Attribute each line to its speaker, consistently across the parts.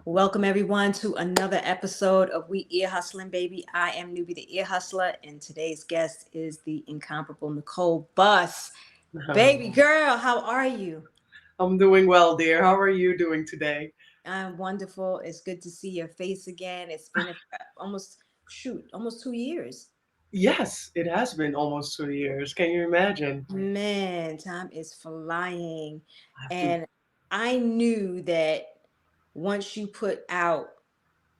Speaker 1: Welcome everyone to another episode of We Ear Hustling, baby. I am Newbie the Ear Hustler, and today's guest is the incomparable Nicole Bus. Baby girl, how are you?
Speaker 2: I'm doing well, dear. How are you doing today?
Speaker 1: I'm wonderful. It's good to see your face again. It's been almost 2 years.
Speaker 2: Yes, it has been almost 2 years. Can you imagine?
Speaker 1: Man, time is flying.
Speaker 2: I have to.
Speaker 1: And I knew that once you put out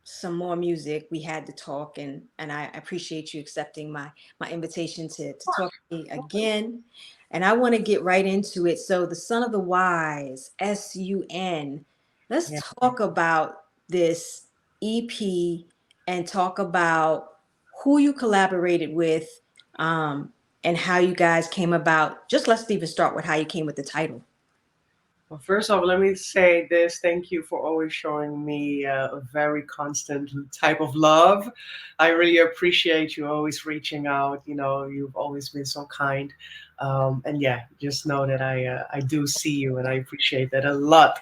Speaker 1: some more music, we had to talk, and I appreciate you accepting my invitation to talk to me again. And I want to get right into it. So the Son of the Wise, SUN. Let's
Speaker 2: Yeah.
Speaker 1: talk about this EP and talk about who you collaborated with, and how you guys came about. Just let's even start with how you came with the title.
Speaker 2: Well, first off, let me say this. Thank you for always showing me a very constant type of love. I really appreciate you always reaching out. You've always been so kind. And yeah, just know that I do see you, and I appreciate that a lot.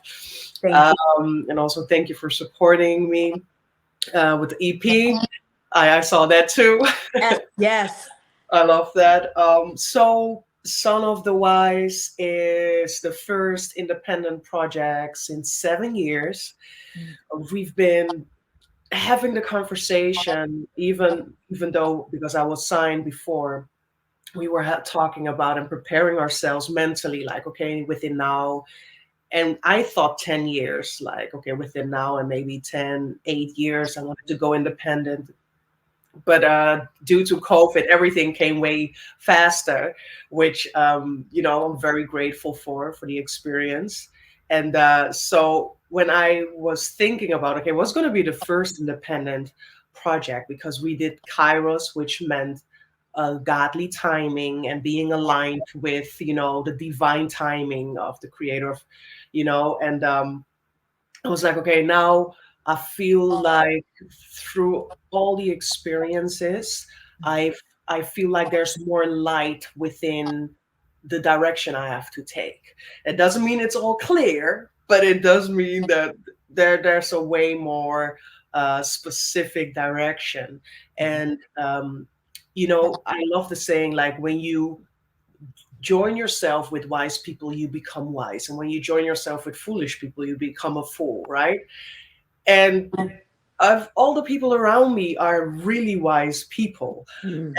Speaker 1: Thank you.
Speaker 2: And also thank you for supporting me with the EP. I saw that too.
Speaker 1: Yes, yes.
Speaker 2: I love that. So, Son of the Wise is the first independent project since 7 years. We've been having the conversation, even though because I was signed before, we were talking about and preparing ourselves mentally, like okay, within now. And I thought 10 years, like okay, within now and maybe 8 years, I wanted to go independent, but due to COVID, everything came way faster, which I'm very grateful for the experience. And so when I was thinking about okay, what's going to be the first independent project, because we did Kairos, which meant godly timing and being aligned with the divine timing of the creator, and I was like, okay, now I feel like through all the experiences, I I feel like there's more light within the direction I have to take. It doesn't mean it's all clear, but it does mean that there's a way more specific direction. And I love the saying, like when you join yourself with wise people, you become wise, and when you join yourself with foolish people, you become a fool, right? And all the people around me are really wise people,
Speaker 1: Mm.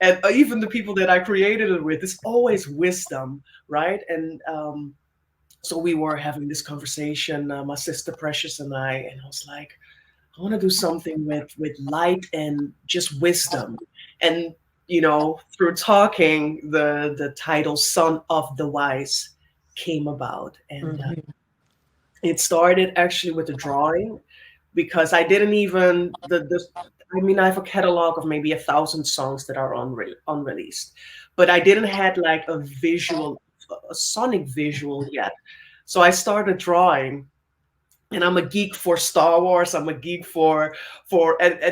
Speaker 2: and even the people that I created it with, it's always wisdom, right? And so we were having this conversation, my sister Precious and I was like, I want to do something with light and just wisdom. And through talking, the title "Son of the Wise" came about, and
Speaker 1: Mhm.
Speaker 2: it started actually with a drawing, because I didn't even the I mean, I have a catalog of maybe 1,000 songs that are unreleased, but I didn't had like a sonic visual yet. So I started drawing, and I'm a geek for Star Wars. I'm a geek and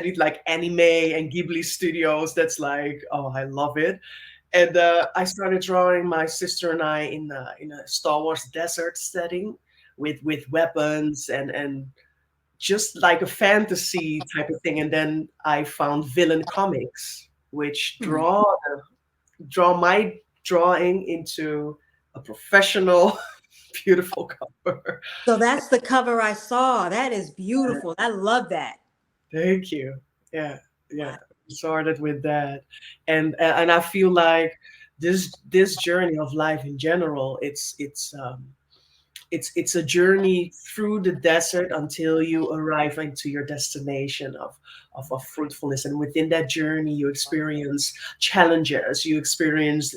Speaker 2: it's like anime and Ghibli studios. That's like, oh, I love it. And I started drawing my sister and I in a Star Wars desert setting with weapons and just like a fantasy type of thing. And then I found Villain Comics, which
Speaker 1: Hmm.
Speaker 2: draw my drawing into a professional, beautiful cover.
Speaker 1: So that's the cover I saw. That is beautiful. I love that.
Speaker 2: Thank you. Yeah, yeah.
Speaker 1: Wow.
Speaker 2: Started with that, and I feel like this journey of life in general, it's a journey through the desert until you arrive into your destination of fruitfulness. And within that journey, you experience challenges, you experience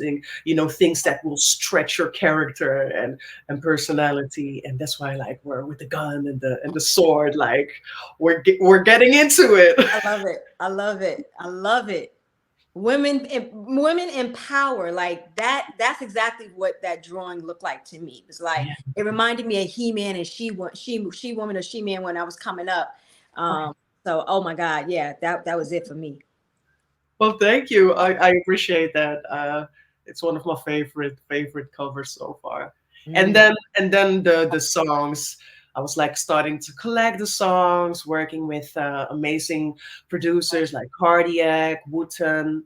Speaker 2: things that will stretch your character and personality. And that's why, like, we're with the gun and the sword, like we're getting into it.
Speaker 1: I love it. I love it. I love it. Women in power, like that. That's exactly what that drawing looked like to me. It was like
Speaker 2: Yeah.
Speaker 1: it reminded me of He-Man and she woman or she man when I was coming up. Um, so oh my God, yeah, that was it for me.
Speaker 2: Well, thank you. I appreciate that. It's one of my favorite covers so far. And
Speaker 1: Mm.
Speaker 2: then the songs. I was like starting to collect the songs, working with amazing producers like Cardiac, Wooten,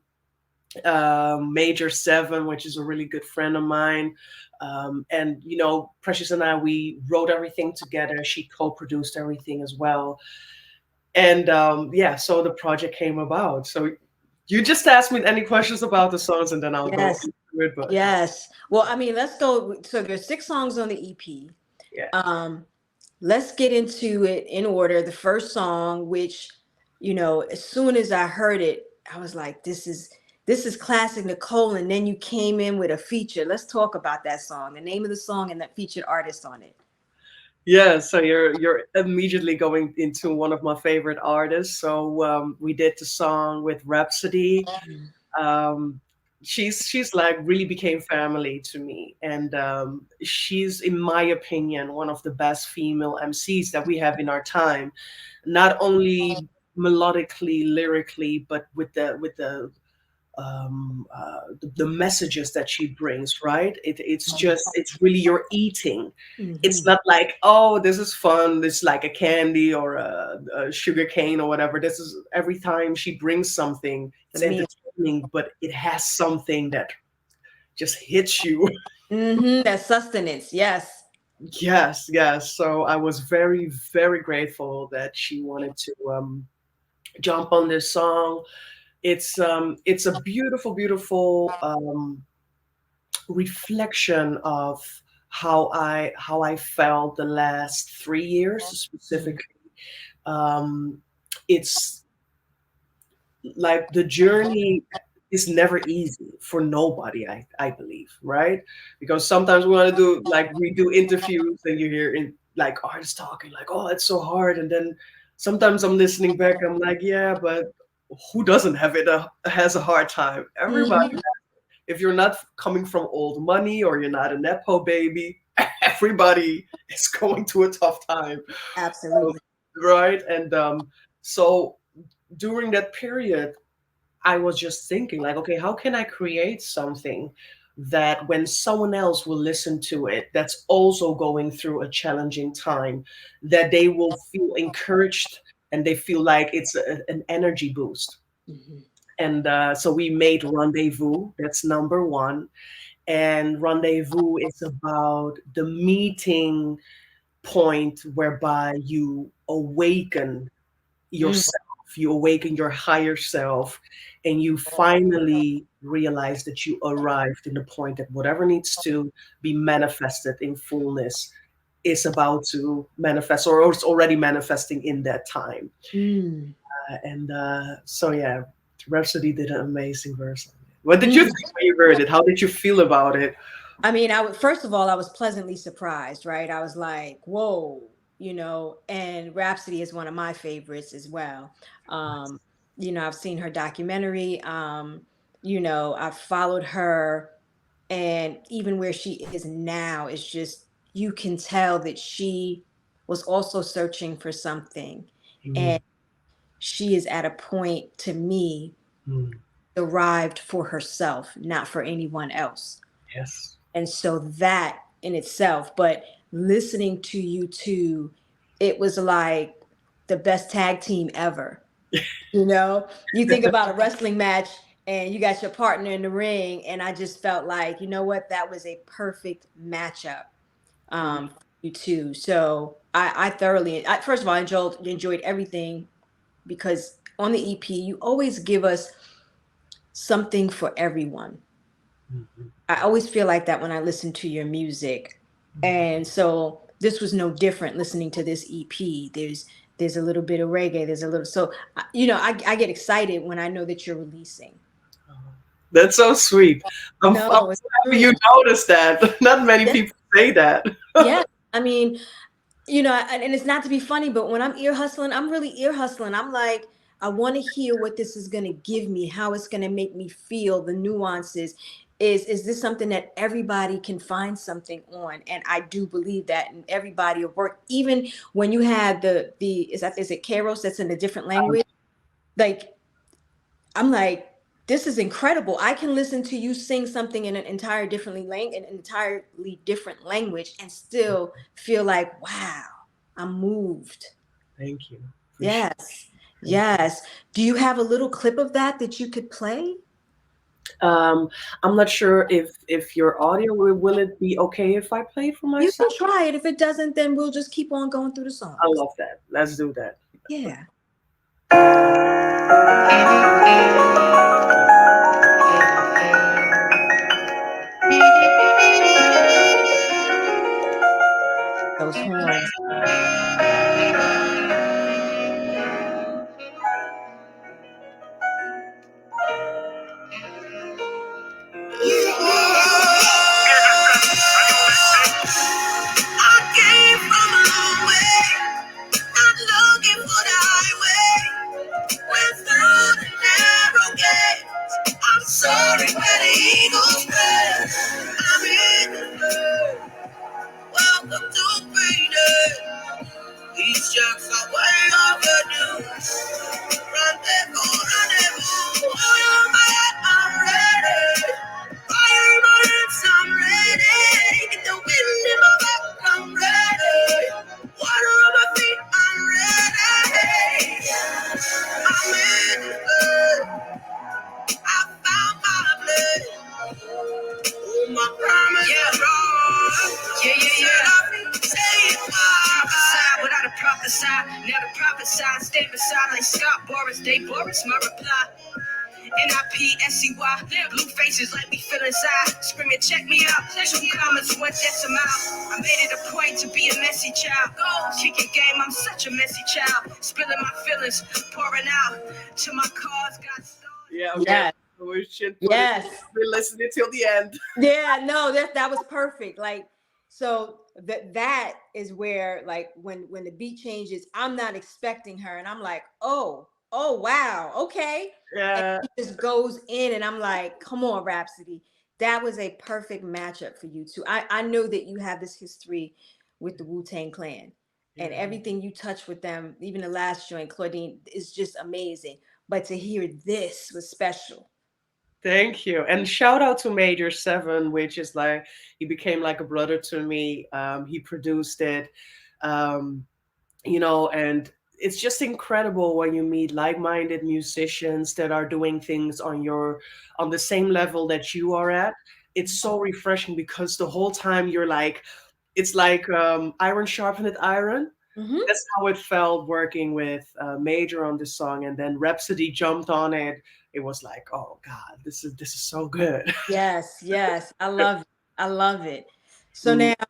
Speaker 2: Major Seven, which is a really good friend of mine. And Precious and I, we wrote everything together. She co-produced everything as well. And yeah, so the project came about. So you just ask me any questions about the songs, and then I'll go
Speaker 1: Yes.
Speaker 2: into it. But
Speaker 1: Yes. Well, I mean, let's go. So there's 6 songs on the EP.
Speaker 2: yeah,
Speaker 1: Um, let's get into it in order. The first song, which, as soon as I heard it, I was like, this is classic Nicole. And then you came in with a feature. Let's talk about that song, the name of the song and that featured artist on it.
Speaker 2: yeah. So you're immediately going into one of my favorite artists. So we did the song with Rhapsody. um, she's like really became family to me, and she's, in my opinion, one of the best female MCs that we have in our time, not only melodically, lyrically, but with the messages that she brings, right? It's really you're eating. It's
Speaker 1: Mm-hmm.
Speaker 2: not like, oh, this is fun, this is like a candy or a sugar cane or whatever. This is, every time she brings something,
Speaker 1: The
Speaker 2: it's
Speaker 1: meal.
Speaker 2: entertaining, but it has something that just hits you.
Speaker 1: Mm-hmm. That sustenance. Yes.
Speaker 2: Yes, yes. So I was very, very grateful that she wanted to jump on this song. It's a beautiful, beautiful reflection of how I felt the last 3 years
Speaker 1: Mm-hmm.
Speaker 2: specifically. It's like the journey is never easy for nobody, I believe, right? Because sometimes we want to do, like, we do interviews and you hear in like artists talking like, oh, it's so hard, and then sometimes I'm listening back, I'm like, yeah, but who doesn't have it, has a hard time? Everybody.
Speaker 1: Mm-hmm.
Speaker 2: If you're not coming from old money or you're not a nepo baby, everybody is going to a tough time, um,
Speaker 1: Absolutely.
Speaker 2: right? And so during that period, I was just thinking, like, okay, how can I create something that when someone else will listen to it, that's also going through a challenging time, that they will feel encouraged and they feel like it's an energy boost.
Speaker 1: Mm-hmm.
Speaker 2: And so we made Rendezvous. That's number one. And Rendezvous is about the meeting point whereby you awaken yourself, you awaken your higher self, and you finally realize that you arrived in the point that whatever needs to be manifested in fullness is about to manifest, or it's already manifesting in that time.
Speaker 1: Mm-hmm.
Speaker 2: And so, yeah, Rhapsody did an amazing verse on it. What did you think when you heard it? How did you feel about it?
Speaker 1: I mean, I would first of all, I was pleasantly surprised, right? I was like, "Whoa," and Rhapsody is one of my favorites as well. Um, I've seen her documentary. I've followed her, and even where she is now is just you can tell that she was also searching for something,
Speaker 2: Mm,
Speaker 1: and she is at a point to me
Speaker 2: mm,
Speaker 1: arrived for herself, not for anyone else.
Speaker 2: yes.
Speaker 1: And so that in itself, but listening to you two, it was like the best tag team ever. You think about a wrestling match and you got your partner in the ring, and I just felt like, you know what, that was a perfect matchup,
Speaker 2: Mm,
Speaker 1: for you two. So I thoroughly, first of all, I enjoyed everything because on the EP, you always give us something for everyone.
Speaker 2: mm,
Speaker 1: I always feel like that when I listen to your music. And so this was no different listening to this EP. There's a little bit of reggae, there's a little so I get excited when I know that you're releasing.
Speaker 2: mm. That's so sweet. I'm so
Speaker 1: No, it's
Speaker 2: happy
Speaker 1: true.
Speaker 2: you noticed that. Not many
Speaker 1: Yeah.
Speaker 2: people say that.
Speaker 1: Yeah. I mean, and it's not to be funny, but when I'm ear hustling, I'm really ear hustling. I'm like, I want to hear what this is going to give me, how it's going to make me feel, the nuances. Is this something that everybody can find something on? And I do believe that in everybody of work, even when you have the is it Kairos that's in a different language? Like I'm like, this is incredible. I can listen to you sing something in an entirely different language and still feel like, wow. I'm moved.
Speaker 2: Thank you. Appreciate
Speaker 1: Yes.
Speaker 2: it.
Speaker 1: Yes. Do you have a little clip of that you could play?
Speaker 2: Um, I'm not sure if your audio will it be okay if I play it for
Speaker 1: You can
Speaker 2: myself?
Speaker 1: try it. If it doesn't, then we'll just keep on going through the
Speaker 2: I
Speaker 1: songs.
Speaker 2: love that. Let's do that.
Speaker 1: Yeah. Those horns.
Speaker 2: I came from a long way, not looking for the highway. Went through the narrow gate. I'm sorry where the eagles fly. I'm in the bird. Welcome to freedom. These jokes are way overdue. Rendezvous, rendezvous. Oil on my head, I'm ready. Fire in my hands, I'm ready. Get the wind in my back, I'm ready. Water on my feet, I'm ready. I'm in the blood. I found my blood. Oh, my promise is wrong. Yeah, yeah, yeah. Say it prophesy without a prophesy. Now the prophesy, stay beside like Scott Boris, Dave Boris, my reply. NIPSEY, blue faces like we feel inside. Screaming, check me out. Two commas, one decimal. I made it a point to be a messy child. Kicking game, I'm such a messy child. Spilling my feelings, pouring out till my cars got started. Yeah, okay.
Speaker 1: Yes.
Speaker 2: We should put it.
Speaker 1: Yes.
Speaker 2: We're listening till the end.
Speaker 1: Yeah, no, that was perfect. Like, so that is where, like, when the beat changes, I'm not expecting her, and I'm like, oh wow, okay, and
Speaker 2: Yeah,
Speaker 1: he just goes in, and I'm like, come on, Rhapsody, that was a perfect matchup for you two. I know that you have this history with the Wu-Tang Clan, and
Speaker 2: yeah.
Speaker 1: everything you touch with them, even the last joint, Claudine, is just amazing. But to hear this was special.
Speaker 2: Thank you. And shout out to Major Seven, which is like he became like a brother to me. He produced it. Um, and it's just incredible when you meet like-minded musicians that are doing things on the same level that you are at. It's so refreshing because the whole time you're like, it's like iron sharpened iron.
Speaker 1: Hmm.
Speaker 2: That's how it felt working with Major on this song, and then Rhapsody jumped on it. It was like, oh God, this is so good.
Speaker 1: Yes, yes. I love it. I love it. So
Speaker 2: Mm,
Speaker 1: now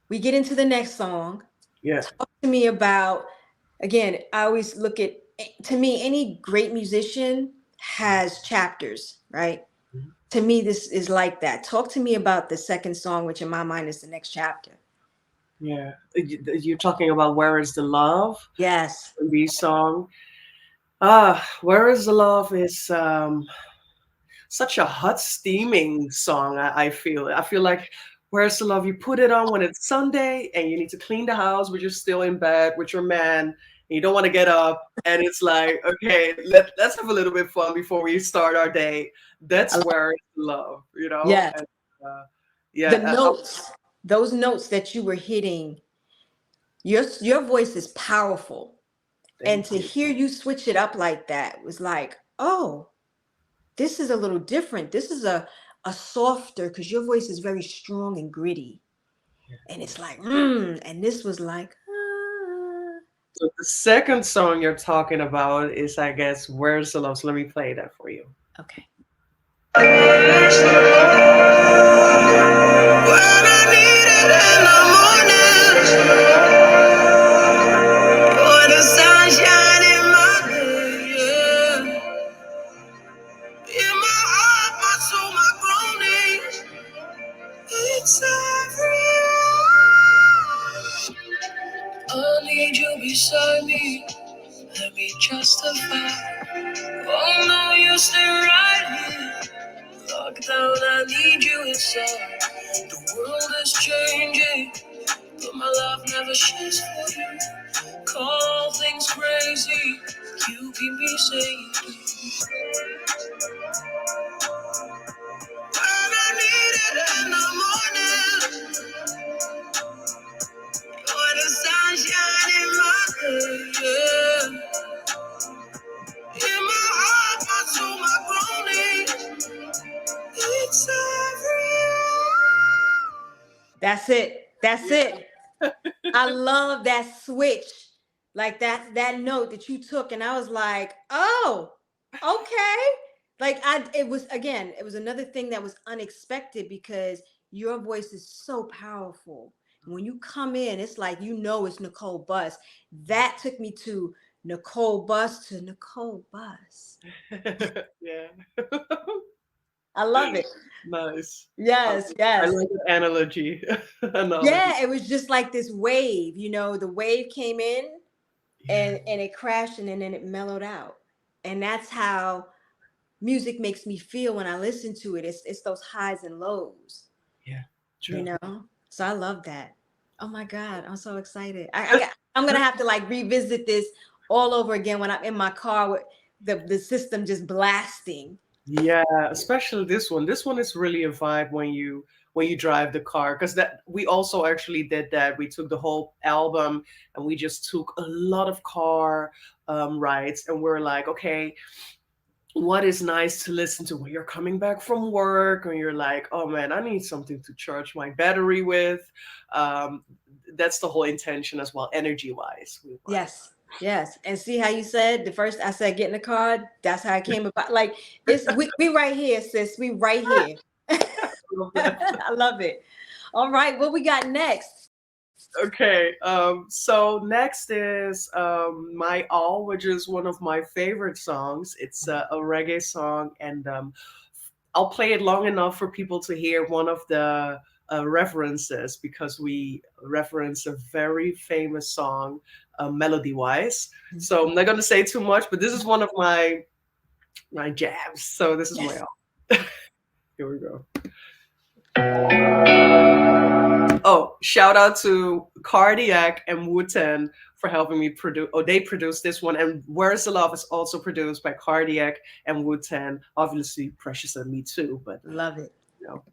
Speaker 1: we get into the next song.
Speaker 2: yeah.
Speaker 1: Talk to me about, again, I always look at, to me, any great musician has chapters, right? To me, this is like that. Talk to me about the second song, which in my mind is the next chapter.
Speaker 2: Yeah. You're talking about Where is the Love?
Speaker 1: Yes.
Speaker 2: The song. Where is the Love is such a hot steaming song. I feel like Where's the Love? You put it on when it's Sunday and you need to clean the house, but you're still in bed with your man and you don't want to get up. And it's like, okay, let's have a little bit fun before we start our day.
Speaker 1: I
Speaker 2: That's
Speaker 1: love,
Speaker 2: Where is the Love, you know?
Speaker 1: yes.
Speaker 2: And, uh,
Speaker 1: The
Speaker 2: yeah,
Speaker 1: notes, those notes that you were hitting, your voice is powerful. And
Speaker 2: thank
Speaker 1: to
Speaker 2: you.
Speaker 1: hear you switch it up like that was like, oh, this is a little different. This is a softer, because your voice is very strong and gritty. And it's like, and this was like, ah.
Speaker 2: So the second song you're talking about is, I guess, Where's the Love? So let me play that for you.
Speaker 1: Okay.
Speaker 2: When I need it in the morning, for the sunshine in my day, yeah. In my heart, my soul, my groanings, it's everywhere. I need you beside me, let me justify. Oh no, you stay right here. Lockdown, I need you inside. The world is changing, but my love never shifts for you. Call things crazy, you keep me safe. When I need it in the morning, when the sun Yeah. In my heart, my soul, my groaning. It's
Speaker 1: That's it. That's it. I love that switch. Like that note that you took, and I was like, oh, okay. Like it was again, it was another thing that was unexpected because your voice is so powerful. And when you come in, it's like you know it's Nicole Bus. That took me to Nicole Bus to Nicole Bus.
Speaker 2: yeah.
Speaker 1: I love it.
Speaker 2: Nice. I,
Speaker 1: Yes,
Speaker 2: I
Speaker 1: yes.
Speaker 2: like the analogy. Analogy.
Speaker 1: Yeah, it was just like this wave, the wave came in
Speaker 2: Yeah.
Speaker 1: and it crashed and then it mellowed out. And that's how music makes me feel when I listen to it. It's those highs and lows,
Speaker 2: Yeah.
Speaker 1: you
Speaker 2: True.
Speaker 1: know? So I love that. Oh my God, I'm so excited. I'm gonna have to like revisit this all over again when I'm in my car with the system just blasting.
Speaker 2: Yeah, especially this one. This one is really a vibe when you drive the car because that we also actually did that. We took the whole album and we just took a lot of car rides and we're like, okay, what is nice to listen to when you're coming back from work and you're like, oh man, I need something to charge my battery with. Um, that's the whole intention as well, energy wise. We want.
Speaker 1: Yes, yes. And see how you said the first I said get in the car. That's how it came about. Like it's we right here, sis. We right here.
Speaker 2: Love that.
Speaker 1: I love it. All right, what we got next?
Speaker 2: Okay, so next is My All, which is one of my favorite songs. It's a reggae song, and I'll play it long enough for people to hear one of the references because we reference a very famous song, melody wise. So I'm not going to say too much, but this is one of my jams. So this is My
Speaker 1: Yes.
Speaker 2: All. Here we go. Oh, shout out to Cardiac and Wooten for helping me produce. Oh, they produced this one, and Where's the Love is also produced by Cardiac and Wooten. Obviously, Precious and Me too, but
Speaker 1: Love it.
Speaker 2: you know.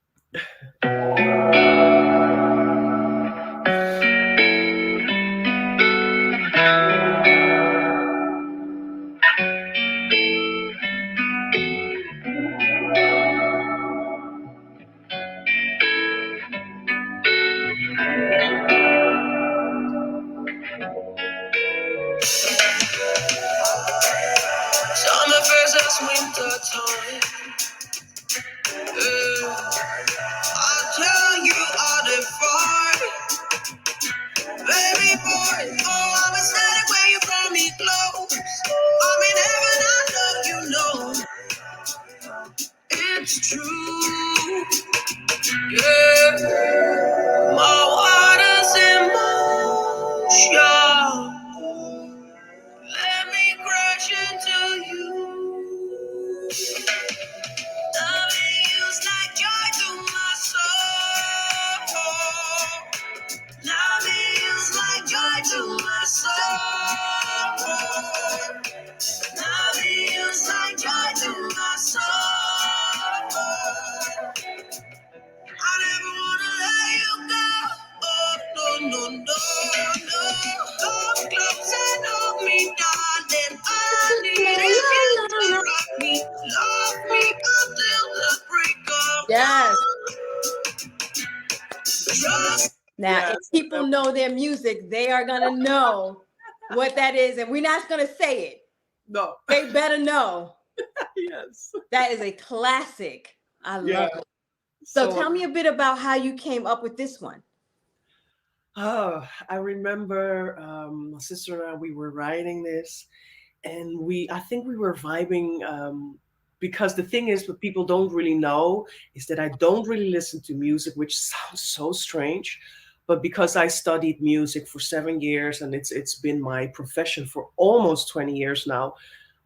Speaker 2: Summer versus winter time. I'll tell you all the far, baby boy. Oh, I'm ecstatic when you pull me close. I'm in heaven, I know you know it's true. Yeah, my water's in motion. Let me crash into you. Loving you's like joy to my soul. Loving you's like joy to my soul. Loving you's like joy to my soul. I never wanna let you go. Oh, no, no, no, no. Come close and hold me, darling. All I need is you to rock me, love me until the break of
Speaker 1: Yes.
Speaker 2: dawn. Trust.
Speaker 1: Now, if
Speaker 2: Yes,
Speaker 1: people know their music, they are gonna know what that is, and we're not gonna say it.
Speaker 2: no.
Speaker 1: They better know.
Speaker 2: Yes.
Speaker 1: That is a classic. I
Speaker 2: Yeah.
Speaker 1: love it. So
Speaker 2: So
Speaker 1: tell me a bit about how you came up with this one.
Speaker 2: oh, I remember my sister and I, we were writing this, and I think we were vibing because the thing is, what people don't really know is that I don't really listen to music, which sounds so strange. But because I studied music for 7 years and it's been my profession for almost 20 years now,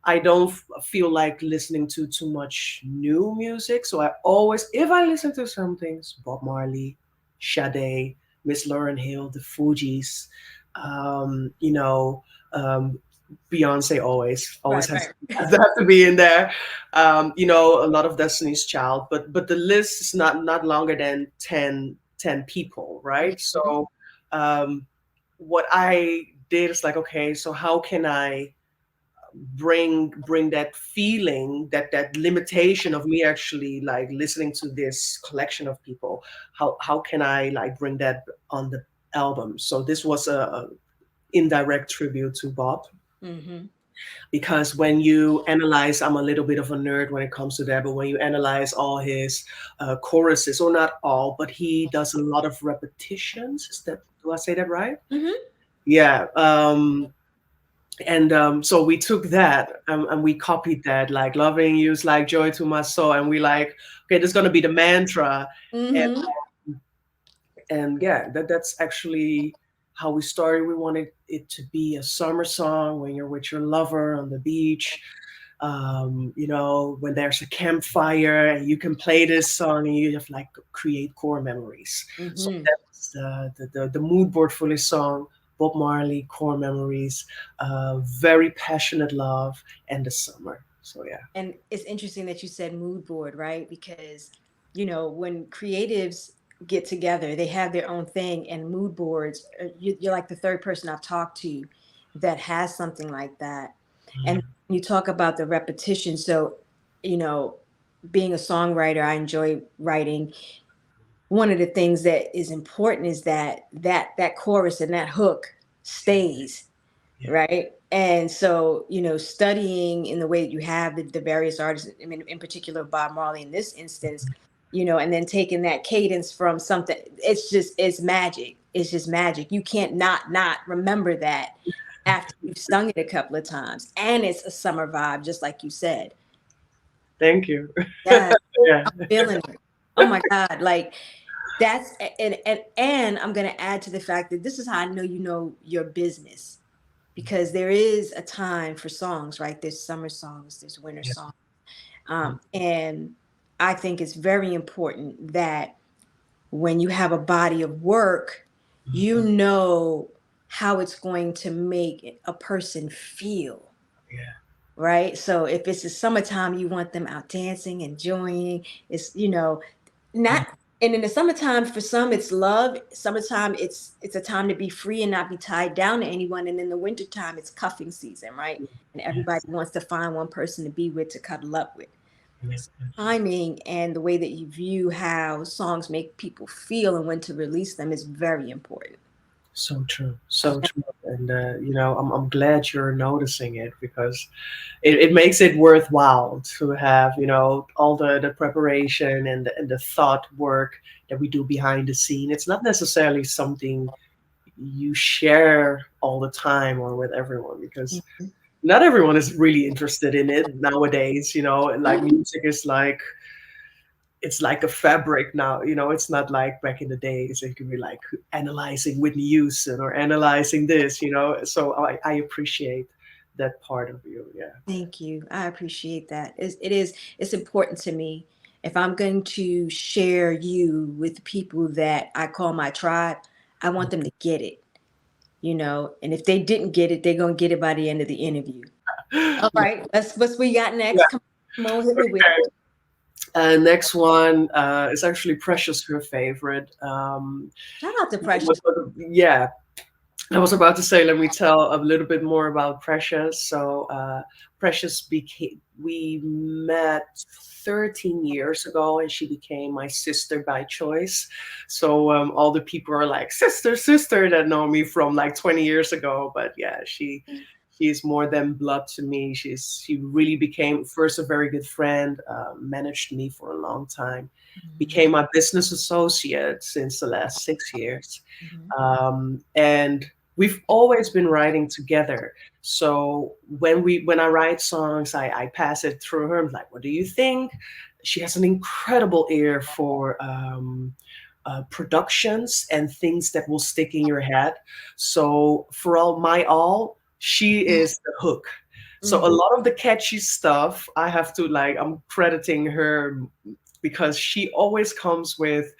Speaker 2: I don't feel like listening to too much new music. So I always, if I listen to some things, Bob Marley, Sade, Miss Lauryn Hill, the Fugees, you know, um, Beyonce always
Speaker 1: Right,
Speaker 2: has,
Speaker 1: right.
Speaker 2: has to have to be in there. You know, a lot of Destiny's Child, but the list is not longer than ten people, right?
Speaker 1: Mhm.
Speaker 2: So um, what I did is like, okay, so how can I bring that feeling, that limitation of me actually like listening to this collection of people, how can I like bring that on the album? So this was a indirect tribute to Bob,
Speaker 1: Mm-hmm.
Speaker 2: because when you analyze, I'm a little bit of a nerd when it comes to that, but when you analyze all his choruses, or not all, but he does a lot of repetitions. Is that, do I say that right?
Speaker 1: Mm-hmm.
Speaker 2: Yeah. And so we took that, and we copied that, like loving you is like joy to my soul, and we like, okay, this is going to be the mantra. and
Speaker 1: Mm-hmm.
Speaker 2: and yeah, that's actually how we started. We wanted it to be a summer song when you're with your lover on the beach, when there's a campfire and you can play this song and you have like create core memories. So
Speaker 1: Mm-hmm.
Speaker 2: that was the mood board for this song. Bob Marley, core memories, very passionate love, and the summer. So yeah.
Speaker 1: And it's interesting that you said mood board, right? Because, when creatives get together, they have their own thing, and mood boards, you're like the third person I've talked to that has something like that. And you talk about the repetition. So, you know, being a songwriter, I enjoy writing. One of the things that is important is that chorus and that hook stays,
Speaker 2: Yeah.
Speaker 1: right? And so, studying in the way that you have the various artists, I mean, in particular Bob Marley in this instance, and then taking that cadence from something, it's magic. It's just magic. You can't not remember that after you've sung it a couple of times, and it's a summer vibe, just like you said.
Speaker 2: Thank you.
Speaker 1: Yeah,
Speaker 2: Yeah.
Speaker 1: I'm feeling it. Oh my God, like that's and I'm gonna add to the fact that this is how I know you know your business, because there is a time for songs, right? There's summer songs, there's winter
Speaker 2: Yeah.
Speaker 1: songs. And I think it's very important that when you have a body of work, you know how it's going to make a person feel,
Speaker 2: Yeah.
Speaker 1: right? So if it's the summertime, you want them out dancing, enjoying. It's
Speaker 2: Yeah.
Speaker 1: not. And in the summertime, for some, it's love. Summertime, it's a time to be free and not be tied down to anyone. And in the wintertime, it's cuffing season, right? And everybody
Speaker 2: Yes.
Speaker 1: wants to find one person to be with, to cuddle up with.
Speaker 2: Yeah.
Speaker 1: Timing and the way that you view how songs make people feel and when to release them is very important.
Speaker 2: So true. So true. And I'm glad you're noticing it, because it makes it worthwhile to have, all the preparation and the thought work that we do behind the scene. It's not necessarily something you share all the time or with everyone, because not everyone is really interested in it nowadays. Like music is like, it's like a fabric now. It's not like back in the days it could be like analyzing Whitney Houston or analyzing this. So I appreciate that part of you. Yeah.
Speaker 1: Thank you. I appreciate that. It's important to me. If I'm going to share you with people that I call my tribe, I want them to get it. And if they didn't get it, they're gonna get it by the end of the interview. All
Speaker 2: Yeah.
Speaker 1: right, let's what's we got
Speaker 2: Yeah.
Speaker 1: next? Come on, hit me with it.
Speaker 2: Okay. Next one is actually Precious, her favorite.
Speaker 1: Shout out to Precious.
Speaker 2: Yeah, I was about to say, let me tell a little bit more about Precious. So, Precious became, we met 13 years ago, and she became my sister by choice. So, all the people are like, sister, sister, that know me from like 20 years ago. But yeah, she's more than blood to me. She really became first a very good friend, managed me for a long time,
Speaker 1: Mhm,
Speaker 2: became my business associate since the last 6 years.
Speaker 1: mhm,
Speaker 2: And we've always been writing together. So when I write songs, I pass it through her. I'm like, what do you think? She has an incredible ear for productions and things that will stick in your head. So for all, she is the hook. So a
Speaker 1: mhm,
Speaker 2: lot of the catchy stuff, I have to like, I'm crediting her, because she always comes with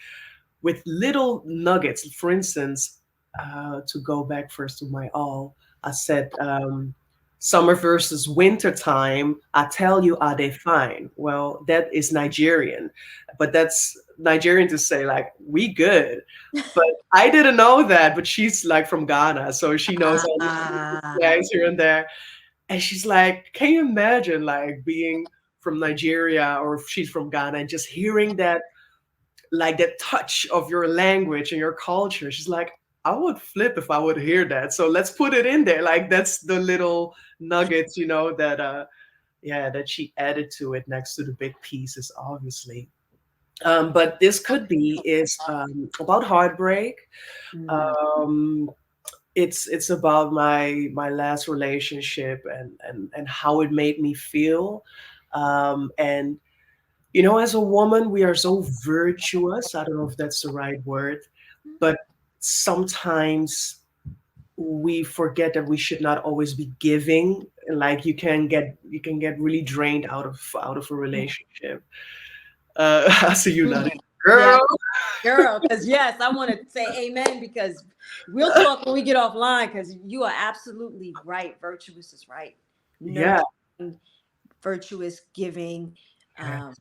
Speaker 2: little nuggets. For instance, to go back first to my all, I said, summer versus winter time. I tell you, are they fine? Well, that is Nigerian, but Nigerian to say like we good, but I didn't know that. But she's like from Ghana, so she knows all the
Speaker 1: Ah,
Speaker 2: slangs here and there. And she's like, can you imagine like being from Nigeria or if she's from Ghana and just hearing that like that touch of your language and your culture? She's like, I would flip if I would hear that. So let's put it in there. Like that's the little nuggets, that yeah, that she added to it next to the big pieces, obviously. But this could be is about heartbreak.
Speaker 1: mm,
Speaker 2: Um, it's about my last relationship and how it made me feel. And as a woman, we are so virtuous. I don't know if that's the right word, but sometimes we forget that we should not always be giving. Like you can get really drained out of a relationship. I see you
Speaker 1: mm.
Speaker 2: nodding,
Speaker 1: Yeah,
Speaker 2: girl.
Speaker 1: girl. Because yes, I want to say amen. Because we'll talk when we get offline. Because you are absolutely right. Virtuous is right.
Speaker 2: Yeah,
Speaker 1: Nurturing, virtuous, giving.
Speaker 2: yeah,
Speaker 1: Um,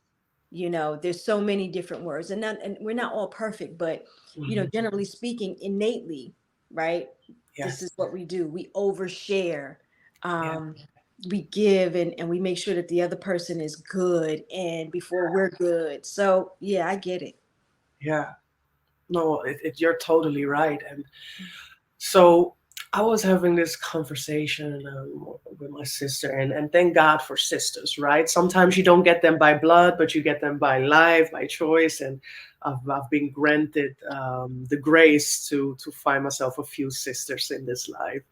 Speaker 1: there's so many different words, and we're not all perfect, but
Speaker 2: mhm,
Speaker 1: generally speaking, innately, right? This is
Speaker 2: yes,
Speaker 1: what we do. We overshare.
Speaker 2: yeah,
Speaker 1: Um, we give, and we make sure that the other person is good, and before we're good. So yeah, I get it.
Speaker 2: yeah. No, you're totally right. And so I was having this conversation with my sister, and thank God for sisters, right? Sometimes you don't get them by blood, but you get them by life, by choice. And I've been granted the grace to find myself a few sisters in this life,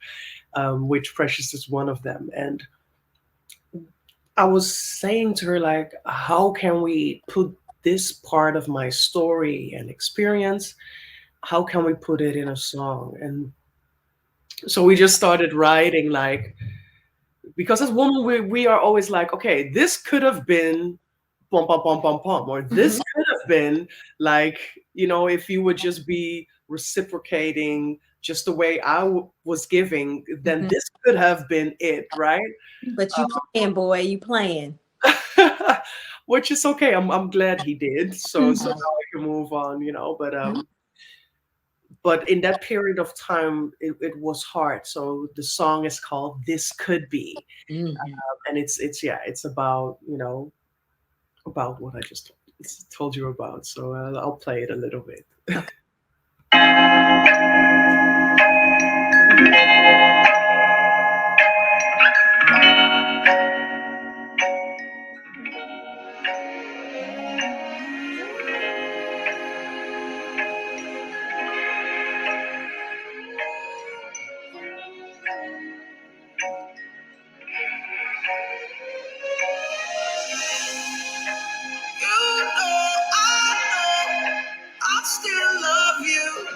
Speaker 2: which Precious is one of them. And I was saying to her, like, how can we put this part of my story and experience? How can we put it in a song? And so we just started writing, like, because as women, we are always like, okay, this could have been pom pom pom pom pom, or this
Speaker 1: Mhm,
Speaker 2: could have been like, if you would just be reciprocating just the way was giving, then
Speaker 1: mhm.
Speaker 2: this could have been it, right?
Speaker 1: But you playing, boy, you playing.
Speaker 2: Which is okay. I'm glad he did. So
Speaker 1: Mhm,
Speaker 2: now I can move on, but in that period of time, it was hard. So the song is called "This Could Be,"
Speaker 1: mhm.
Speaker 2: and it's yeah, it's about about what I just told you about. So I'll play it a little bit.
Speaker 1: Okay.
Speaker 2: I still love you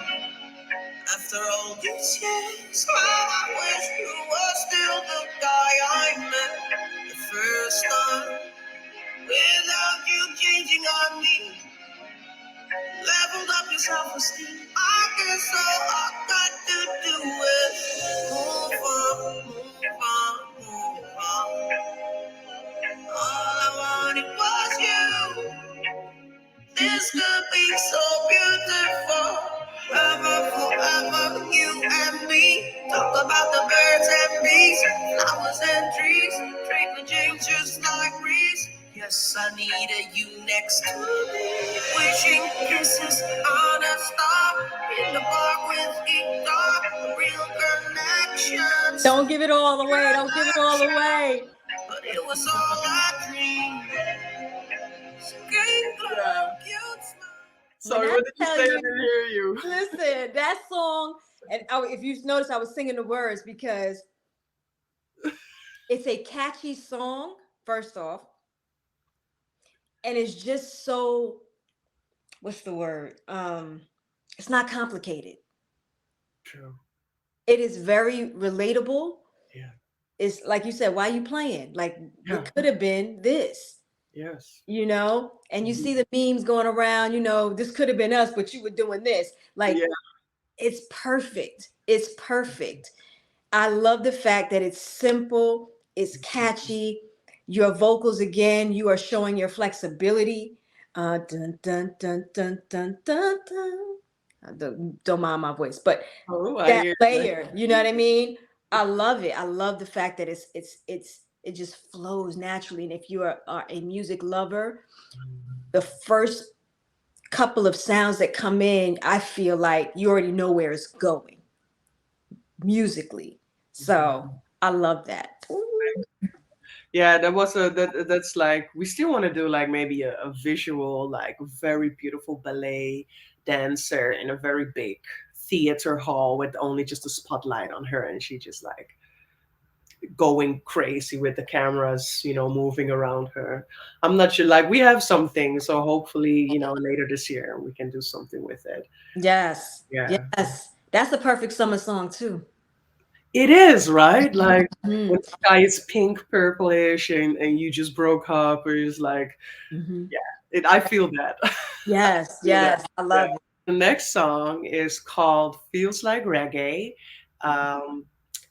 Speaker 2: after all these years. How I wish you were still the guy I met the first time. Without you changing on me, leveled up your self-esteem. I guess all I got to do is move on, move on, move on. All I wanted was you. This could be so beautiful. Forever, forever, you and me. Talk about the birds and bees, flowers and trees. Treat me James just like breeze. Yes, I needed you next to me. Wishing kisses on a star. In the park with guitar. Real connections.
Speaker 1: Don't give it all away. Don't give it all
Speaker 2: Connection.
Speaker 1: away.
Speaker 2: But it was all a dream. Yeah.
Speaker 1: When
Speaker 2: Sorry,
Speaker 1: I
Speaker 2: what did you
Speaker 1: tell
Speaker 2: say? I
Speaker 1: you,
Speaker 2: didn't hear you.
Speaker 1: listen, that song, and if you notice, I was singing the words because it's a catchy song, first off, and it's just so, what's the word? It's not complicated.
Speaker 2: True.
Speaker 1: It is very relatable.
Speaker 2: Yeah.
Speaker 1: It's like you said, why you playing? Like
Speaker 2: Yeah.
Speaker 1: it could have been this,
Speaker 2: Yes.
Speaker 1: and you
Speaker 2: Mhm.
Speaker 1: see the memes going around, this could have been us, but you were doing this. Like
Speaker 2: Yeah.
Speaker 1: it's perfect. It's perfect. I love the fact that it's simple, it's catchy. Your vocals, again, you are showing your flexibility. Dun dun dun dun dun dun dun. Don't mind my voice, but
Speaker 2: Oh, I
Speaker 1: that
Speaker 2: hear that.
Speaker 1: layer, you know what I mean? I love it. I love the fact that it just flows naturally. And if you are a music lover, the first couple of sounds that come in, I feel like you already know where it's going musically. So I love that. Ooh.
Speaker 2: Yeah, that was that's like we still want to do like maybe a visual, like very beautiful ballet dancer in a very big theater hall with only just a spotlight on her, and she just like going crazy with the cameras, moving around her. I'm not sure. Like we have something, so hopefully, later this year we can do something with it.
Speaker 1: Yes.
Speaker 2: Yeah,
Speaker 1: Yes. That's the perfect summer song too.
Speaker 2: it is right. Like when
Speaker 1: Hmm.
Speaker 2: the sky is pink, purplish, and you just broke up, or it's like,
Speaker 1: Hmm.
Speaker 2: yeah, I feel that. I
Speaker 1: Yes.
Speaker 2: feel that.
Speaker 1: Yes. I
Speaker 2: Yeah.
Speaker 1: love it.
Speaker 2: The next song is called "Feels Like Reggae." Um,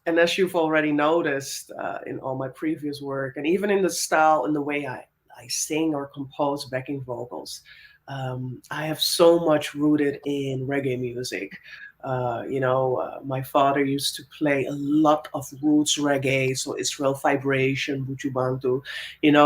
Speaker 2: and as you've already noticed in all my previous work, and even in the style and the way I sing or compose backing vocals, I have so much rooted in reggae music. My father used to play a lot of roots reggae, so Israel Vibration, Buju Bantu,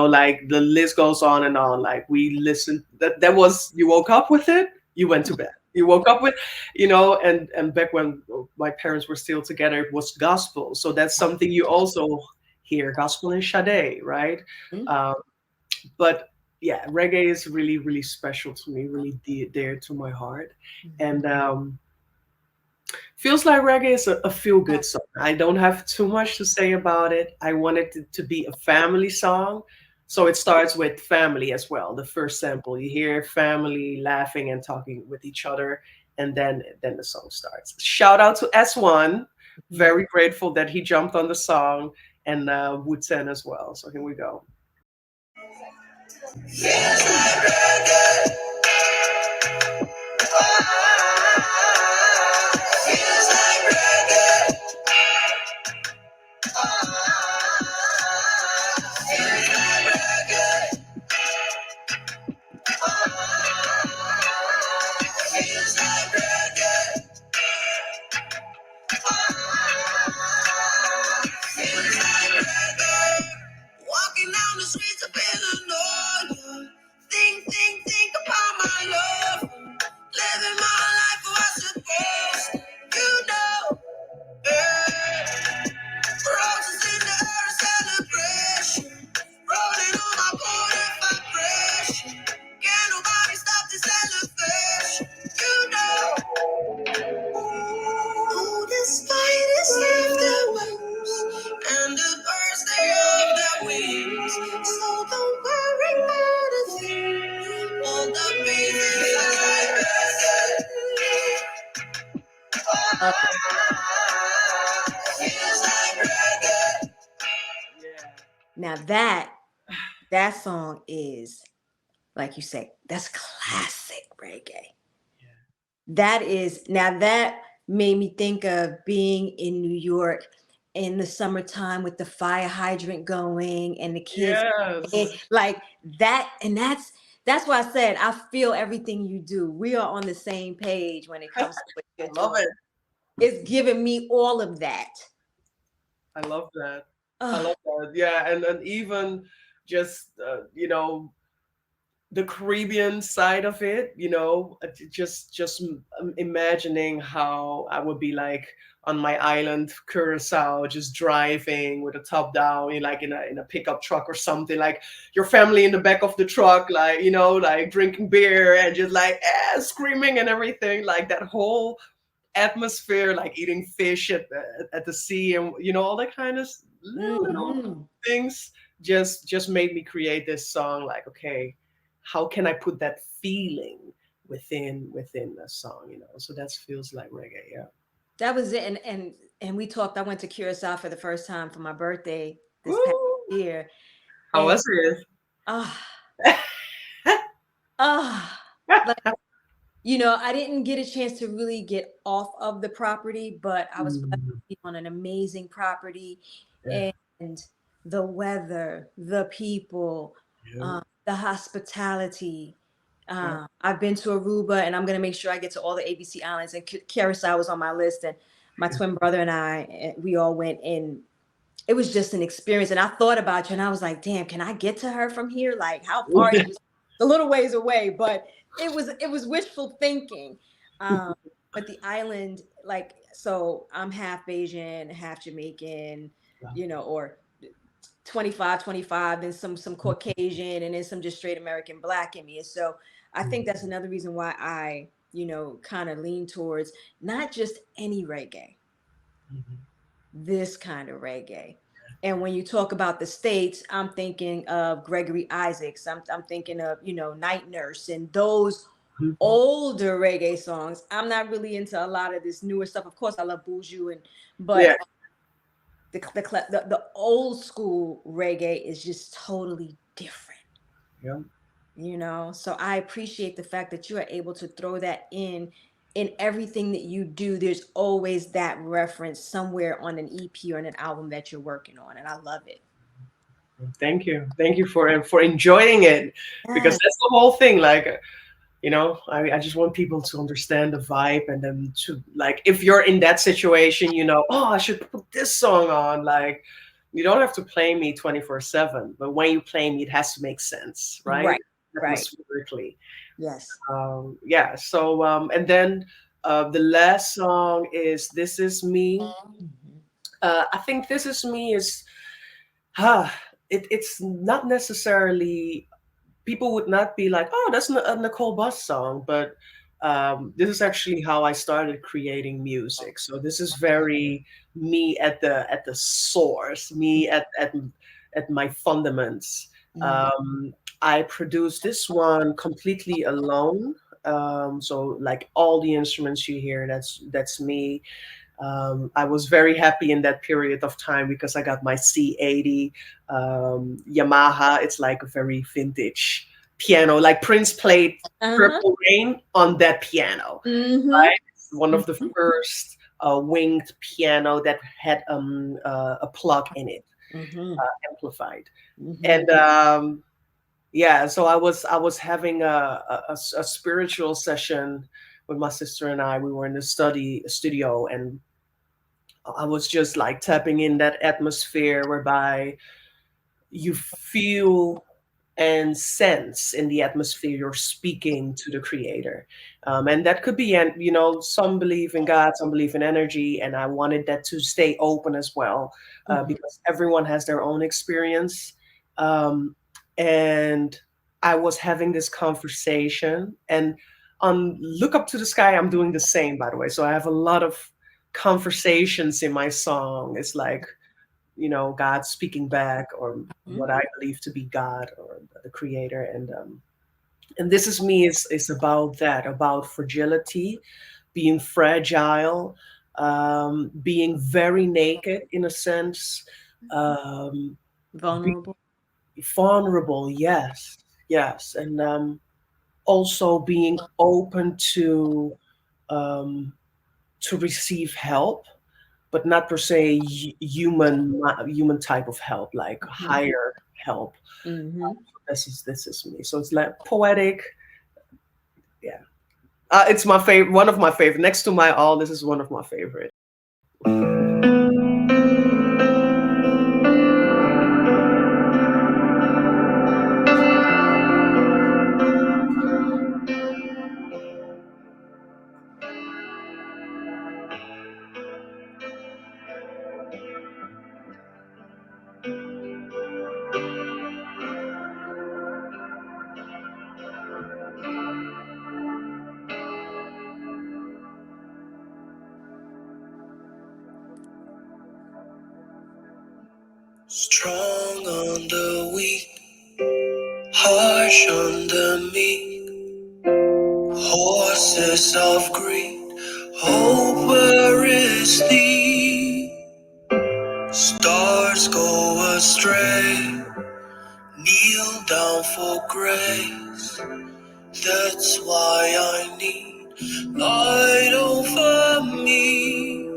Speaker 2: like the list goes on and on. Like we listened, that was, you woke up with it, you went to bed. You woke up with, and back when my parents were still together, it was gospel. So that's something you also hear, gospel and Sade, right?
Speaker 1: Mhm.
Speaker 2: Um, but yeah, reggae is really, really special to me, really dear to my heart. And Feels Like Reggae is a feel good song. I don't have too much to say about it. I want it to be a family song. So it starts with family as well. The first sample, you hear family laughing and talking with each other, and then the song starts. Shout out to S1.
Speaker 1: Mhm.
Speaker 2: Very grateful that he jumped on the song, and Wu-Ten as well. So here we go. Walking down the streets of Illinois. Think about my love. Living my life how I supposed to. Yeah. Roses in the air, a celebration. Rolling on my body vibration. Can't nobody stop this elevation. Oh, the spiders have their wings, and the birds they have their wings. So don't worry about a thing. All the pieces
Speaker 1: Love it.
Speaker 2: feels like reggae. Yeah.
Speaker 1: Now that song is, like you say, that's classic reggae. That is, now that made me think of being in New York in the summertime with the fire hydrant going and the kids
Speaker 2: Yes.
Speaker 1: like that. And that's why I said I feel everything you do. We are on the same page when it comes to what
Speaker 2: I
Speaker 1: you're
Speaker 2: love
Speaker 1: doing.
Speaker 2: it.
Speaker 1: It's giving me all of that.
Speaker 2: I love that. I
Speaker 1: Oh,
Speaker 2: love that. Yeah, and even just the Caribbean side of it, just imagining how I would be like on my island, Curacao, just driving with the top down, like in a pickup truck or something, like your family in the back of the truck, like like drinking beer and just like screaming and everything, like that whole atmosphere, like eating fish at the sea, and all that kind of little
Speaker 1: mhm.
Speaker 2: things just made me create this song. Like, okay, how can I put that feeling within a song? So that feels like reggae. Yeah.
Speaker 1: That was it. And we talked. I went to Curacao for the first time for my birthday this past
Speaker 2: Woo!
Speaker 1: year.
Speaker 2: How
Speaker 1: And
Speaker 2: was it?
Speaker 1: ah, ah, like, I didn't get a chance to really get off of the property, but I was blessed
Speaker 2: Mm,
Speaker 1: to be on an amazing property,
Speaker 2: yeah,
Speaker 1: and the weather, the people,
Speaker 2: yeah,
Speaker 1: the hospitality.
Speaker 2: Yeah.
Speaker 1: I've been to Aruba, and I'm gonna make sure I get to all the ABC islands. And Curacao was on my list, and my twin brother and I, we all went. And it was just an experience. And I thought about you, and I was like, damn, can I get to her from here? Like, how far is it? Was a little ways away, but it was wishful thinking. Um, but the island, like, so I'm half Bayesian, half Jamaican, or 25, 25, then some Caucasian, and then some just straight American black in me. And so I think that's another reason why I, kind of lean towards not just any reggae, this kind of reggae. And when you talk about the States, I'm thinking of Gregory Isaacs. I'm thinking of, Night Nurse and those older reggae songs. I'm not really into a lot of this newer stuff. Of course, I love Buju,
Speaker 2: Yeah.
Speaker 1: but the old school reggae is just totally different.
Speaker 2: Yeah.
Speaker 1: So I appreciate the fact that you are able to throw that in everything that you do. There's always that reference somewhere on an EP or on an album that you're working on, and I love it.
Speaker 2: Thank you for enjoying it, because
Speaker 1: Yes.
Speaker 2: that's the whole thing. Like, I just want people to understand the vibe, and then to, like, if you're in that situation, oh, I should put this song on. Like, you don't have to play me 24/7, but when you play me, it has to make sense, right?
Speaker 1: Right, right.
Speaker 2: Atmospherically.
Speaker 1: Yes.
Speaker 2: Yeah. So, and then the last song is "This Is Me."
Speaker 1: Mhm.
Speaker 2: I think "This Is Me" is, ah, it's not necessarily, people would not be like, "Oh, that's a Nicole Bus song," but this is actually how I started creating music. So this is very me at the source, me at my fundaments.
Speaker 1: Mhm.
Speaker 2: Um, I produced this one completely alone. So, like, all the instruments you hear, that's me. I was very happy in that period of time because I got my C80 Yamaha. It's like a very vintage piano. Like, Prince played
Speaker 1: Uh-huh.
Speaker 2: Purple Rain on that piano.
Speaker 1: Mm-hmm.
Speaker 2: Right? It's one of the first winged piano that had a plug in it,
Speaker 1: Mm-hmm.
Speaker 2: amplified.
Speaker 1: Mm-hmm.
Speaker 2: And yeah, so I was having a spiritual session with my sister and I. We were in the studio, and I was just like tapping in that atmosphere whereby you feel and sense in the atmosphere you're speaking to the creator. And that could be, and some believe in God, some believe in energy, and I wanted that to stay open as well,
Speaker 1: Mm-hmm.
Speaker 2: because everyone has their own experience. Um, and I was having this conversation, and on Look Up to the Sky, I'm doing the same, by the way. So I have a lot of conversations in my song. It's like, God speaking back, or what I believe to be God, or the creator. And This Is Me is about that, about fragility, being fragile, being very naked in a sense, um, be
Speaker 1: Vulnerable.
Speaker 2: vulnerable, yes, yes, and also being open um, to receive help, but not per se human type of help, like
Speaker 1: Mm-hmm.
Speaker 2: higher help.
Speaker 1: Mm-hmm.
Speaker 2: This is me. So it's like poetic. Yeah, it's my favorite. One of my favorite. Next to my all, this is one of my favorite. Strong on the weak, harsh on the meek, horses of greed, hope where is thee? Stars go astray, kneel down for grace. That's why I need light over me.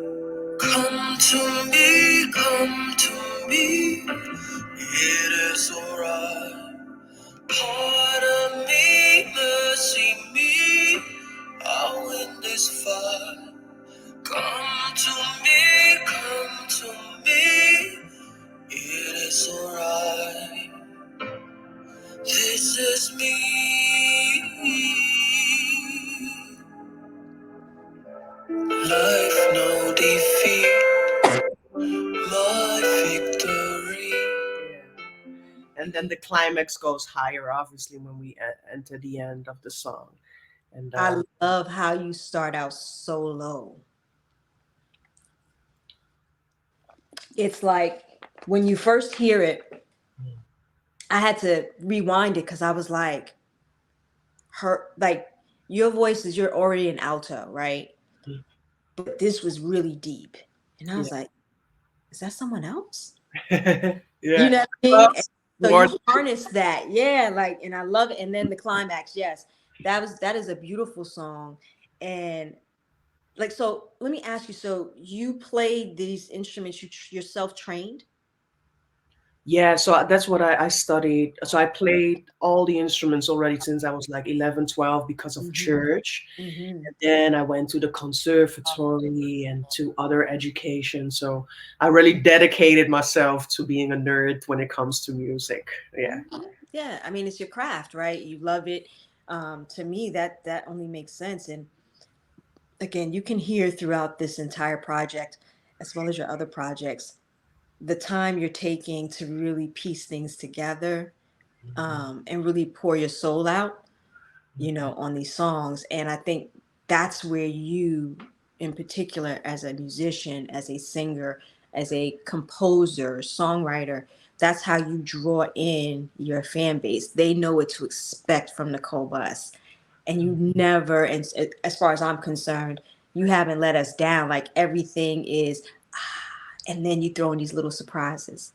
Speaker 2: Come to me, come to me. It is alright. Pardon me, mercy. is far. Come to me, come to me. It is alright. This is me. Life no defeat, my victory. And then the climax goes higher, obviously, when we enter the end of the song. And
Speaker 1: I love how you start out so low. It's like when you first hear it, I had to rewind it because I was like, her, like, your voice is, you're already an alto, right? But this was really deep. And I was like, is that someone else? You
Speaker 2: yeah,
Speaker 1: know what I
Speaker 2: well,
Speaker 1: mean? And so
Speaker 2: more.
Speaker 1: you harness that. Yeah, like, and I love it. And then the climax, yes. That is a beautiful song. And like, so let me ask you, so you played these instruments, yourself trained?
Speaker 2: Yeah, so that's what I studied. So I played all the instruments already since I was like 11, 12 because of
Speaker 1: Mm-hmm.
Speaker 2: church.
Speaker 1: Mm-hmm.
Speaker 2: And then I went to the conservatory and to other education. So I really dedicated myself to being a nerd when it comes to music. Yeah.
Speaker 1: Yeah, I mean, it's your craft, right? You love it. To me, that only makes sense. And again, you can hear throughout this entire project, as well as your other projects, the time you're taking to really piece things together, and really pour your soul out, on these songs. And I think that's where you, in particular, as a musician, as a singer, as a composer, songwriter, that's how you draw in your fan base. They know what to expect from Nicole Bus. And you never, and as far as I'm concerned, you haven't let us down. Like everything is, and then you throw in these little surprises.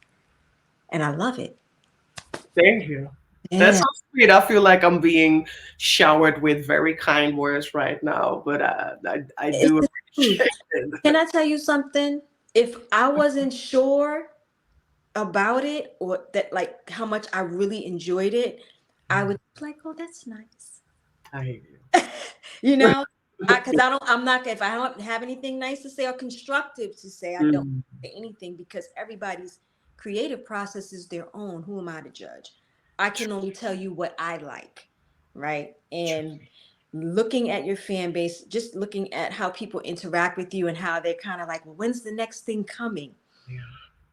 Speaker 1: And I love it.
Speaker 2: Thank you. That's
Speaker 1: Yeah.
Speaker 2: so sweet. I feel like I'm being showered with very kind words right now, but I
Speaker 1: It's
Speaker 2: do
Speaker 1: the truth.
Speaker 2: appreciate it.
Speaker 1: Can I tell you something? If I wasn't sure about it, or that, like, how much I really enjoyed it, I would be like, oh, that's nice.
Speaker 2: I hear you.
Speaker 1: you know, because I'm not, if I don't have anything nice to say or constructive to say, I don't
Speaker 2: Mm,
Speaker 1: say anything, because everybody's creative process is their own. Who am I to judge? I can only tell you what I like, right? And looking at your fan base, just looking at how people interact with you and how they're kind of like, well, when's the next thing coming?
Speaker 2: yeah.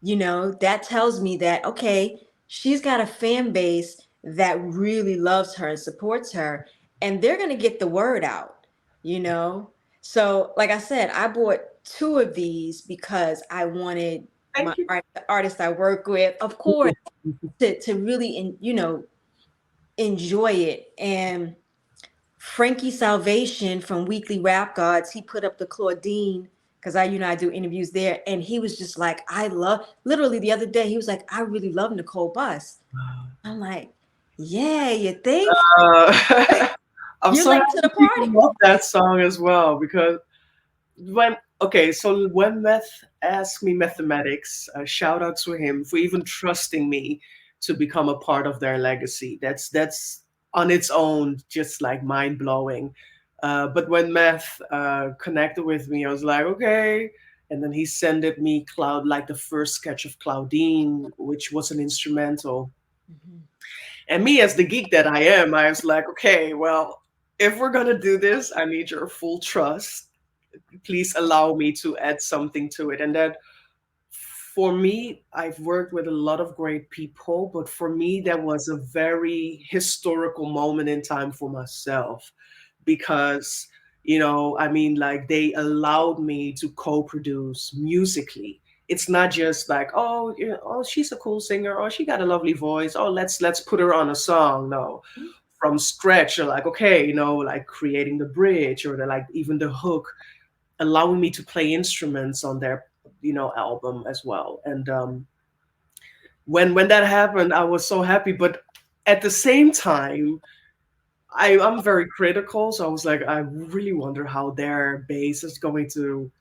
Speaker 1: That tells me that, okay, she's got a fan base that really loves her and supports her, and they're going to get the word out, you know? So, like I said, I bought two of these because I wanted my
Speaker 2: Thank you.
Speaker 1: the artist I work with, of course, to really, enjoy it. And Frankie Salvation from Weekly Rap Gods, he put up the Claudine, because I do interviews there, and he was just like, I love, literally the other day, he was like, I really love Nicole Bus. I'm like, yeah, you think?
Speaker 2: Uh, I'm
Speaker 1: You're
Speaker 2: so
Speaker 1: late to
Speaker 2: happy
Speaker 1: the
Speaker 2: people
Speaker 1: party.
Speaker 2: love that song as well because when Meth asked me mathematics, shout out to him for even trusting me to become a part of their legacy. That's on its own just like mind blowing. But when Meth connected with me, I was like, okay. And then he sent me Cloud, like the first sketch of Claudine, which was an instrumental.
Speaker 1: Mhm.
Speaker 2: And me, as the geek that I am, I was like, okay, well, if we're gonna do this, I need your full trust. Please allow me to add something to it. And that, for me, I've worked with a lot of great people, but for me, that was a very historical moment in time for myself because, I mean, like they allowed me to co-produce musically. It's not just like, oh, oh, she's a cool singer, oh, she got a lovely voice, oh, let's put her on a song. No, from scratch, you're like, okay, like creating the bridge or like even the hook, allowing me to play instruments on their album as well. And when that happened, I was so happy, but at the same time, I'm very critical, so I was like, I really wonder how their base is going to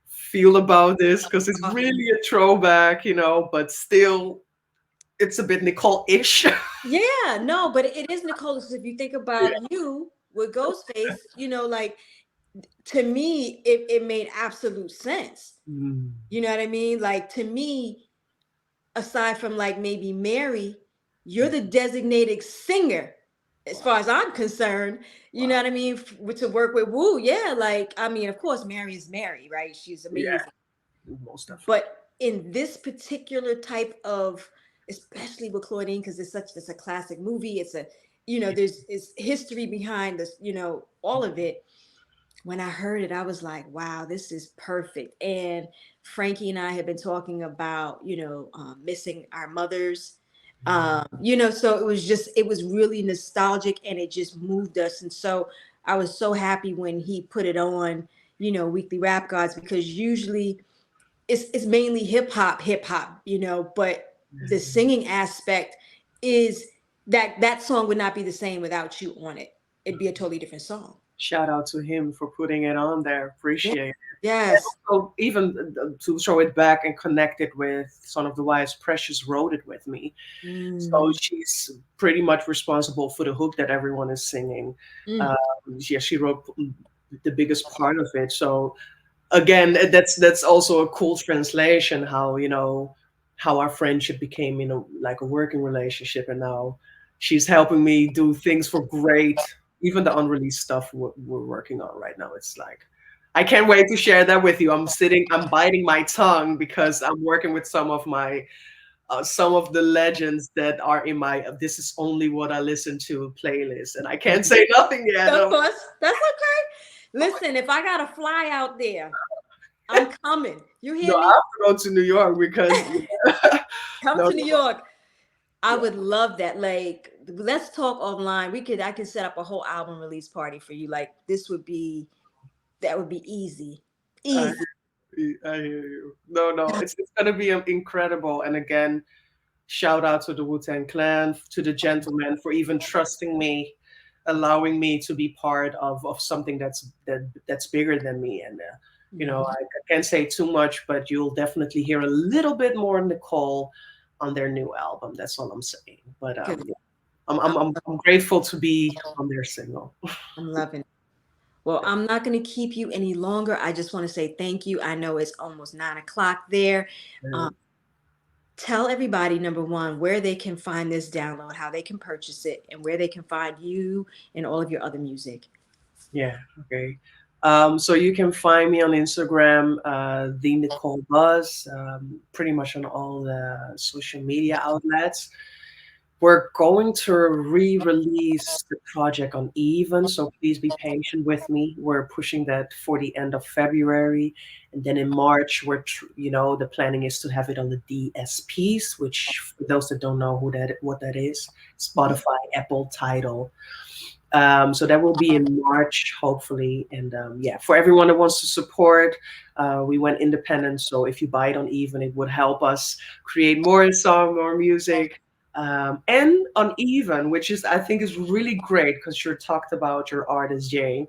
Speaker 2: feel about this because it's
Speaker 1: Uh,
Speaker 2: really a throwback, but still it's a bit Nicole-ish.
Speaker 1: yeah, no, but it is Nicole. 'Cause if you think about you with Ghostface, like, to me, it made absolute sense.
Speaker 2: Mm,
Speaker 1: You know what I mean? Like to me, aside from like maybe Mary, you're the designated singer as
Speaker 2: wow.
Speaker 1: far as I'm concerned. You know
Speaker 2: Wow.
Speaker 1: what I mean? To work with Woo, yeah. Like I mean, of course, Mary is Mary, right? She's
Speaker 2: Yeah,
Speaker 1: amazing.
Speaker 2: most definitely.
Speaker 1: But in this particular type of, especially with Claudine, because it's a classic movie. It's a, there's is history behind this, all of it. When I heard it, I was like, wow, this is perfect. And Frankie and I had been talking about, missing our mothers. So it was really nostalgic and it just moved us. And so I was so happy when he put it on, Weekly Rap Gods, because usually it's mainly hip hop, but the singing aspect is that song would not be the same without you on it. It'd be a totally different song.
Speaker 2: Shout out to him for putting it on there.
Speaker 1: Yeah.
Speaker 2: Appreciate it. And
Speaker 1: Yes.
Speaker 2: also, even to throw it back and connect it with Son of the Wise, Precious wrote it with me. So
Speaker 1: Mm,
Speaker 2: she's pretty much responsible for the hook that everyone is singing.
Speaker 1: mm,
Speaker 2: Um, yeah, she wrote the biggest part of it. So again, that's also a cool translation. How how our friendship became like a working relationship, and now she's helping me do things for great. Even the unreleased stuff we're working on right now. It's like I can't wait to share that with you. I'm biting my tongue because I'm working with some of the legends that are in my "This Is Only What I Listen to" playlist, and I can't
Speaker 1: mm.
Speaker 2: say nothing yet.
Speaker 1: Of course, that's okay. Listen, if I gotta fly out there, I'm coming. You
Speaker 2: No,
Speaker 1: hear
Speaker 2: I
Speaker 1: me?
Speaker 2: have to go to New York because
Speaker 1: Come
Speaker 2: no,
Speaker 1: to New York. I
Speaker 2: yeah,
Speaker 1: would love that. Like, let's talk online. I could set up a whole album release party for you. Like, that would be easy.
Speaker 2: I,
Speaker 1: Easy.
Speaker 2: I hear you. No, no, it's gonna be incredible. And again, shout out to the Wu-Tang Clan, to the gentleman for even trusting me, allowing me to be part of something that's bigger than me. And
Speaker 1: Mhm.
Speaker 2: I can't say too much, but you'll definitely hear a little bit more Nicole on their new album. That's all I'm saying. But
Speaker 1: Good.
Speaker 2: yeah, I'm,
Speaker 1: I'm,
Speaker 2: I'm I'm I'm grateful to be on their single.
Speaker 1: I'm loving it. Well, I'm not going to keep you any longer. I just want to say thank you. I know it's almost 9 o'clock there. Um, tell everybody, number one, where they can find this download, how they can purchase it, and where they can find you and all of your other music.
Speaker 2: Yeah, okay. So you can find me on Instagram, the Nicole Bus, pretty much on all the social media outlets. We're going to re-release the project on Even, so please be patient with me. We're pushing that for the end of February, and then in March, the planning is to have it on the DSPs, which for those that don't know what that is,
Speaker 1: Mhm.
Speaker 2: Spotify, Apple, Tidal. So that will be in March, hopefully. And yeah, for everyone that wants to support, we went independent. So if you buy it on Even, it would help us create more song, more music. And on Even, which is I think is really great because you talked about your artist Jay.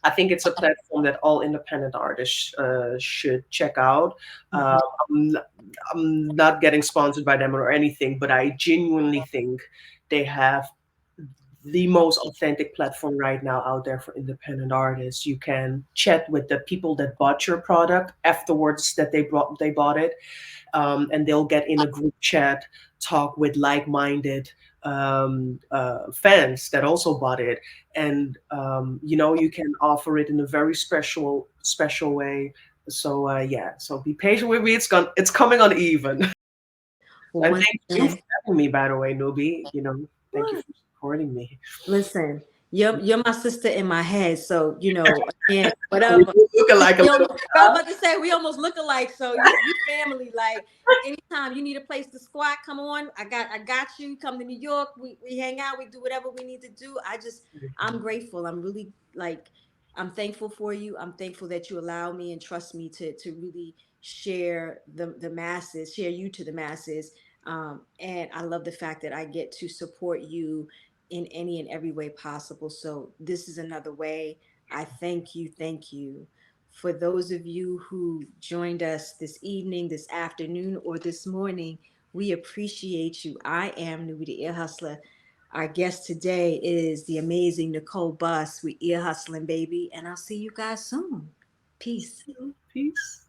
Speaker 2: I think it's a platform that all independent artists should check out. Uh,
Speaker 1: Mhm.
Speaker 2: I'm, I'm not getting sponsored by them or anything, but I genuinely think they have the most authentic platform right now out there for independent artists. You can chat with the people that bought your product afterwards that they bought it, and they'll get in a group chat, talk with like-minded fans that also bought it, and you can offer it in a very special way. So yeah, so be patient with me. It's coming on Even.
Speaker 1: Well,
Speaker 2: And
Speaker 1: once
Speaker 2: thank you for
Speaker 1: again,
Speaker 2: having me, by the way, Nubi. Thank you
Speaker 1: what?
Speaker 2: for supporting me.
Speaker 1: Listen, you're my sister in my head, so again,
Speaker 2: We
Speaker 1: whatever.
Speaker 2: do look alike a
Speaker 1: We
Speaker 2: little
Speaker 1: almost,
Speaker 2: bit,
Speaker 1: I was
Speaker 2: huh?
Speaker 1: about to say we almost look alike. So you family. Like anytime you need a place to squat, come on. I got you. Come to New York. We hang out. We do whatever we need to do. I'm grateful. I'm really like I'm thankful for you. I'm thankful that you allow me and trust me to really share the masses, share you to the masses. And I love the fact that I get to support you in any and every way possible. So this is another way. I thank you. Thank you. For those of you who joined us this evening, this afternoon, or this morning, we appreciate you. I am Nubi the Ear Hustler. Our guest today is the amazing Nicole Bus with Ear Hustling Baby, and I'll see you guys soon. Peace.
Speaker 2: Peace.